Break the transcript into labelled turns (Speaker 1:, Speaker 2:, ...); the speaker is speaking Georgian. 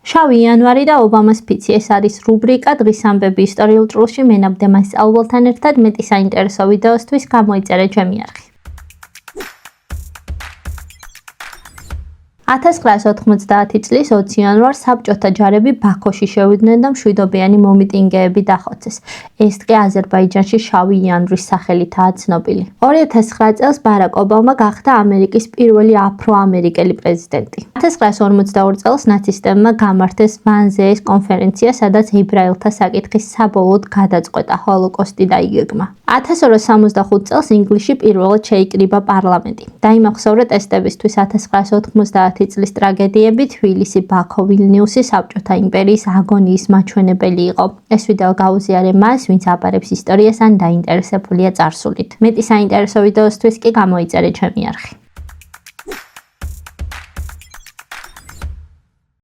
Speaker 1: შავი იანვარი და ობამას ფიცი. ეს არის რუბრიკა დღის ამბები ისტორიულ ჭრილში. მე ნაბდება მასწავლებლთან ერთად მეტი საინტერესო ვიდეოსთვის გამოიწერე ჩემი არხი. 1990 წლის 20 იანვარს საბჭოთა ჯარები ბაქოში შევიდნენ და მშვიდობიანი მომიტინგეები დახოცეს. ეს დღე აზერბაიჯანში შავი იანვრის სახელითაა ცნობილი. 2009 წელს ბარაკ ობამა გახდა ამერიკის პირველი აფრო-ამერიკელი პრეზიდენტი. 1942 წელს ნაცისტებმა გამართეს ვანზეეს კონფერენცია, სადაც ებრაელთა საკითხის საბოლოოდ გადაწყვეტა ჰოლოკოსტი დაიგეგმა. 1965 წელს ინგლისში პირველად შეიკრიბა პარლამენტი. დაიმახსოვრა ტესტებისთვის 1990 წლის ტრაგედიები. თბილისი, ბაქო, ვილნიუსი საბჭოთა იმპერიის აგონიის მაჩვენებელი იყო. ეს ვიდეო გაუზიარე მას, ვინც აბარებს ისტორიას ან დაინტერესებულია წარსულით. მეტი საინტერესო ვიდეოსთვის კი გამოიწერე ჩემი არხი.